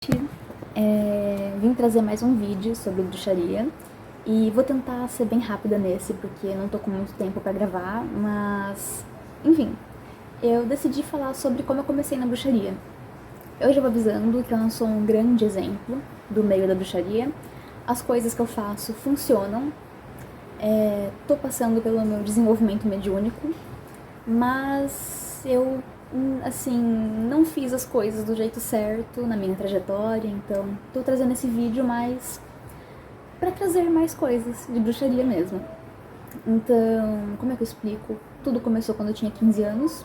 Vim trazer mais um vídeo sobre bruxaria e vou tentar ser bem rápida nesse porque não tô com muito tempo pra gravar, mas enfim, eu decidi falar sobre como eu comecei na bruxaria. Eu já vou avisando que eu não sou um grande exemplo do meio da bruxaria, as coisas que eu faço funcionam, tô passando pelo meu desenvolvimento mediúnico, mas eu assim, não fiz as coisas do jeito certo na minha trajetória, então tô trazendo esse vídeo mais pra trazer mais coisas de bruxaria mesmo. Então, como é que eu explico? Tudo começou quando eu tinha 15 anos.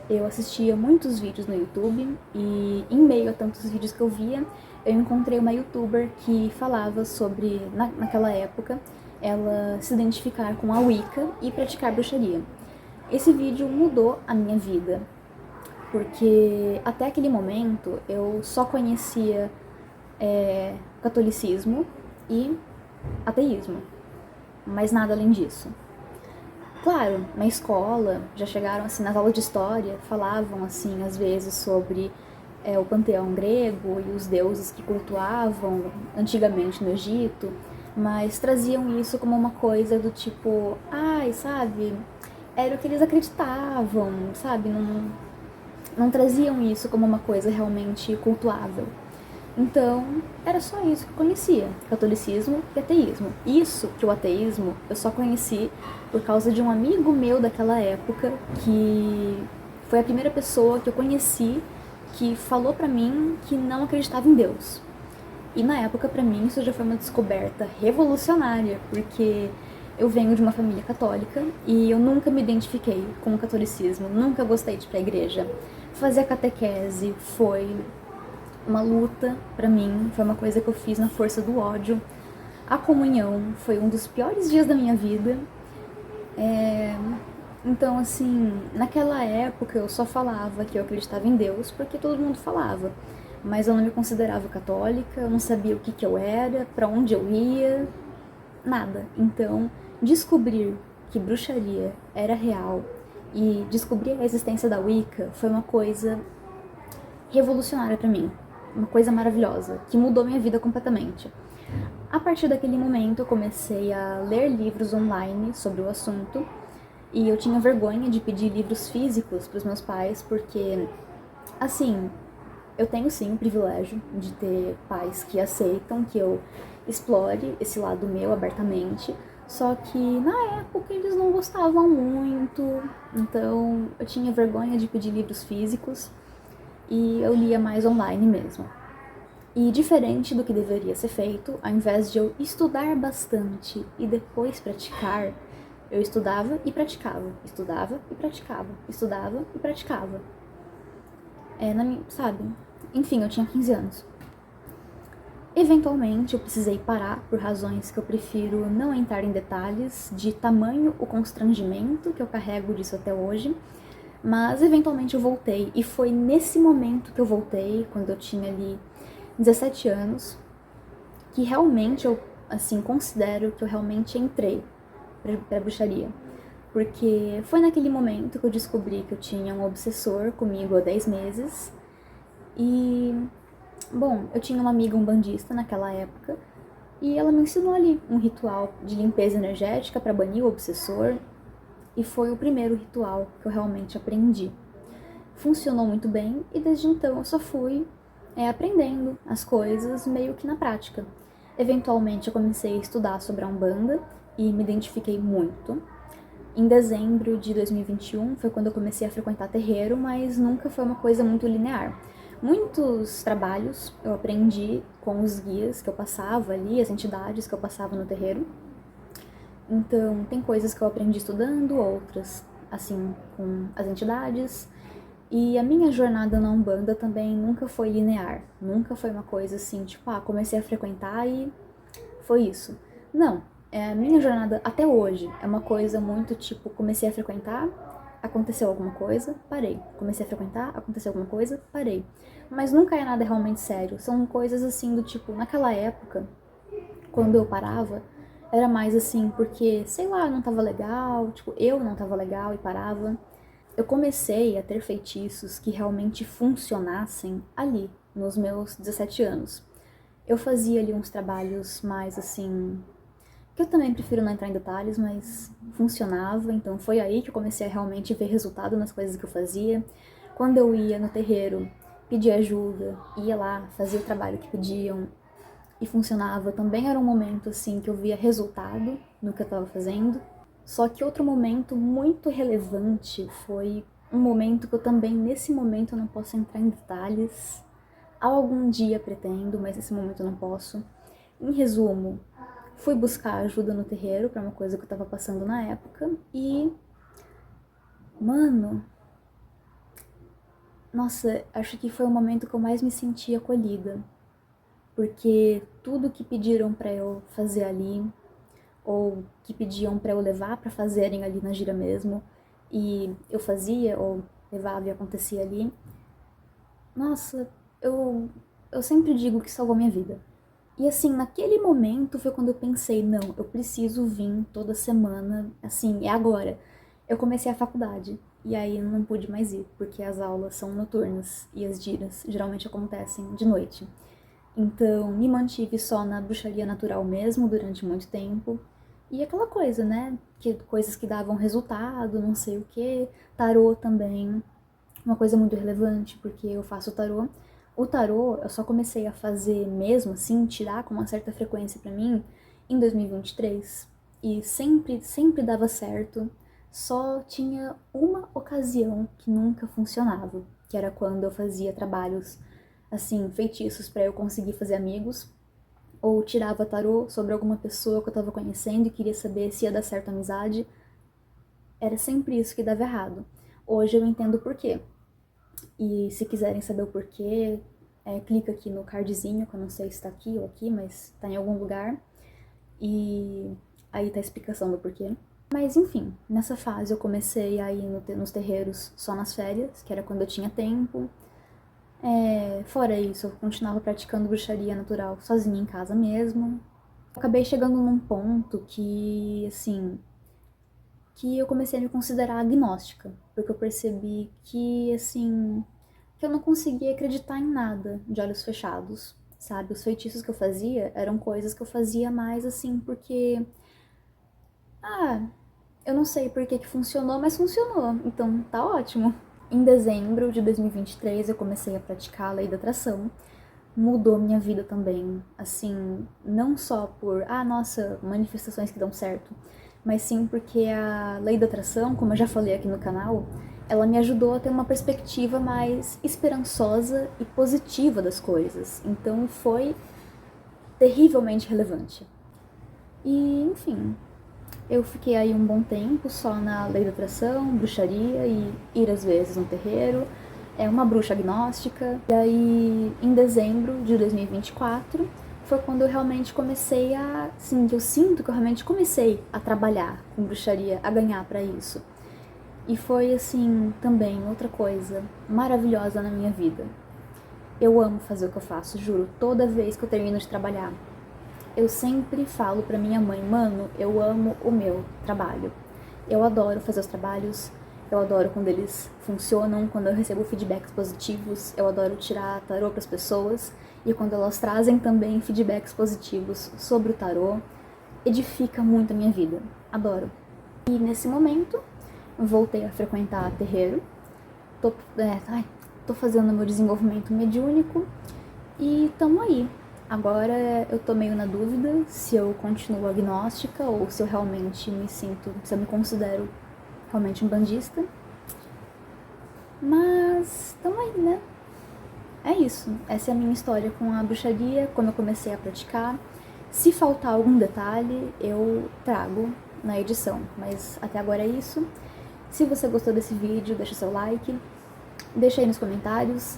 Eu assistia muitos vídeos no YouTube e em meio a tantos vídeos que eu via, eu encontrei uma youtuber que falava sobre, naquela época, ela se identificar com a Wicca e praticar bruxaria. Esse vídeo mudou a minha vida, porque até aquele momento eu só conhecia catolicismo e ateísmo, mas nada além disso. Claro, na escola já chegaram assim, nas aulas de história, falavam assim às vezes sobre o panteão grego e os deuses que cultuavam antigamente no Egito, mas traziam isso como uma coisa do tipo, ai, sabe, era o que eles acreditavam, sabe, não traziam isso como uma coisa realmente cultuável. Então, era só isso que eu conhecia, catolicismo e ateísmo. Isso que o ateísmo eu só conheci por causa de um amigo meu daquela época, que foi a primeira pessoa que eu conheci que falou pra mim que não acreditava em Deus. E na época, pra mim, isso já foi uma descoberta revolucionária, porque eu venho de uma família católica e eu nunca me identifiquei com o catolicismo, nunca gostei de ir pra igreja. Fazer a catequese foi uma luta pra mim, foi uma coisa que eu fiz na força do ódio. A comunhão foi um dos piores dias da minha vida. Então, assim, naquela época eu só falava que eu acreditava em Deus porque todo mundo falava. Mas eu não me considerava católica, eu não sabia o que eu era, pra onde eu ia, nada. Então, descobrir que bruxaria era real e descobrir a existência da Wicca foi uma coisa revolucionária pra mim. Uma coisa maravilhosa, que mudou minha vida completamente. A partir daquele momento, eu comecei a ler livros online sobre o assunto e eu tinha vergonha de pedir livros físicos para os meus pais, porque, assim, eu tenho sim o privilégio de ter pais que aceitam que eu explore esse lado meu abertamente, só que na época eles não gostavam muito, então eu tinha vergonha de pedir livros físicos e eu lia mais online mesmo. E diferente do que deveria ser feito, ao invés de eu estudar bastante e depois praticar, eu estudava e praticava, estudava e praticava, estudava e praticava. Sabe? Enfim, eu tinha 15 anos. Eventualmente eu precisei parar por razões que eu prefiro não entrar em detalhes, de tamanho o constrangimento que eu carrego disso até hoje, mas eventualmente eu voltei e foi nesse momento que eu voltei, quando eu tinha ali 17 anos, que realmente eu, assim, considero que eu realmente entrei pra bruxaria. Porque foi naquele momento que eu descobri que eu tinha um obsessor comigo há 10 meses. E, bom, eu tinha uma amiga umbandista naquela época. E ela me ensinou ali um ritual de limpeza energética para banir o obsessor. E foi o primeiro ritual que eu realmente aprendi. Funcionou muito bem e desde então eu só fui aprendendo as coisas meio que na prática. Eventualmente eu comecei a estudar sobre a Umbanda e me identifiquei muito. Em dezembro de 2021 foi quando eu comecei a frequentar terreiro, mas nunca foi uma coisa muito linear. Muitos trabalhos eu aprendi com os guias que eu passava ali, as entidades que eu passava no terreiro. Então, tem coisas que eu aprendi estudando, outras, assim, com as entidades. E a minha jornada na Umbanda também nunca foi linear. Nunca foi uma coisa assim, tipo, comecei a frequentar e foi isso. Não, a minha jornada até hoje é uma coisa muito tipo, comecei a frequentar, aconteceu alguma coisa, parei. Comecei a frequentar, aconteceu alguma coisa, parei. Mas nunca é nada realmente sério. São coisas assim do tipo, naquela época, quando eu parava, era mais assim, porque, sei lá, não tava legal, tipo, eu não tava legal e parava. Eu comecei a ter feitiços que realmente funcionassem ali, nos meus 17 anos. Eu fazia ali uns trabalhos mais assim, que eu também prefiro não entrar em detalhes, mas funcionava, então foi aí que eu comecei a realmente ver resultado nas coisas que eu fazia. Quando eu ia no terreiro, pedia ajuda, ia lá, fazia o trabalho que pediam e funcionava, também era um momento assim que eu via resultado no que eu estava fazendo. Só que outro momento muito relevante foi um momento que eu também, nesse momento, eu não posso entrar em detalhes. Algum dia pretendo, mas nesse momento eu não posso. Em resumo, fui buscar ajuda no terreiro para uma coisa que eu tava passando na época e, mano, nossa, acho que foi o momento que eu mais me senti acolhida, porque tudo que pediram para eu fazer ali, ou que pediam para eu levar para fazerem ali na gira mesmo, e eu fazia ou levava e acontecia ali. Nossa, eu sempre digo que salvou minha vida. E assim, naquele momento foi quando eu pensei, não, eu preciso vir toda semana, assim, é agora. Eu comecei a faculdade e aí não pude mais ir, porque as aulas são noturnas e as giras geralmente acontecem de noite. Então, me mantive só na bruxaria natural mesmo durante muito tempo. E aquela coisa, né? Coisas que davam resultado, não sei o que. Tarô também, uma coisa muito relevante, porque eu faço tarô. O tarô eu só comecei a fazer mesmo, assim, tirar com uma certa frequência pra mim em 2023. E sempre dava certo. Só tinha uma ocasião que nunca funcionava, que era quando eu fazia trabalhos, assim, feitiços pra eu conseguir fazer amigos, ou tirava tarô sobre alguma pessoa que eu tava conhecendo e queria saber se ia dar certo a amizade. Era sempre isso que dava errado. Hoje eu entendo o porquê. E se quiserem saber o porquê, clica aqui no cardzinho, que eu não sei se tá aqui ou aqui, mas tá em algum lugar. E aí tá a explicação do porquê. Mas enfim, nessa fase eu comecei a ir nos terreiros só nas férias, que era quando eu tinha tempo. Fora isso, eu continuava praticando bruxaria natural sozinha em casa mesmo. Acabei chegando num ponto que, assim, que eu comecei a me considerar agnóstica, porque eu percebi que, assim, que eu não conseguia acreditar em nada de olhos fechados, sabe? Os feitiços que eu fazia eram coisas que eu fazia mais, assim, porque... Ah, eu não sei por que funcionou, mas funcionou, então tá ótimo. Em dezembro de 2023 eu comecei a praticar a lei da atração. Mudou minha vida também, assim, não só por, nossa, manifestações que dão certo, mas sim porque a lei da atração, como eu já falei aqui no canal, ela me ajudou a ter uma perspectiva mais esperançosa e positiva das coisas. Então foi terrivelmente relevante. E, enfim, eu fiquei aí um bom tempo só na lei da atração, bruxaria e ir às vezes no terreiro. É uma bruxa agnóstica. E aí, em dezembro de 2024, foi quando eu realmente comecei a... Sim, eu sinto que eu realmente comecei a trabalhar com bruxaria, a ganhar pra isso. E foi, assim, também outra coisa maravilhosa na minha vida. Eu amo fazer o que eu faço, juro. Toda vez que eu termino de trabalhar, eu sempre falo pra minha mãe, mano, eu amo o meu trabalho. Eu adoro fazer os trabalhos, eu adoro quando eles funcionam, quando eu recebo feedbacks positivos, eu adoro tirar tarô pras pessoas e quando elas trazem também feedbacks positivos sobre o tarô, edifica muito a minha vida. Adoro. E nesse momento, voltei a frequentar terreiro, tô fazendo meu desenvolvimento mediúnico e tamo aí. Agora eu tô meio na dúvida se eu continuo agnóstica ou se eu realmente me sinto, se eu me considero realmente um bandista. Mas tamo aí, né? É isso. Essa é a minha história com a bruxaria, como eu comecei a praticar. Se faltar algum detalhe, eu trago na edição. Mas até agora é isso. Se você gostou desse vídeo, deixa seu like. Deixa aí nos comentários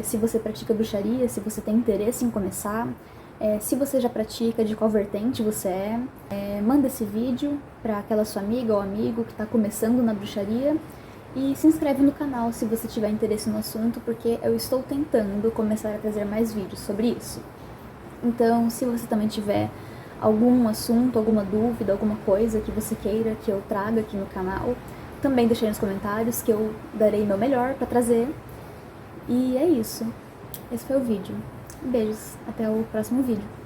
se você pratica bruxaria, se você tem interesse em começar, se você já pratica, de qual vertente você manda esse vídeo para aquela sua amiga ou amigo que está começando na bruxaria e se inscreve no canal se você tiver interesse no assunto, porque eu estou tentando começar a trazer mais vídeos sobre isso. Então, se você também tiver algum assunto, alguma dúvida, alguma coisa que você queira que eu traga aqui no canal, também deixe aí nos comentários que eu darei meu melhor para trazer. E é isso. esse foi o vídeo. Beijos, até o próximo vídeo.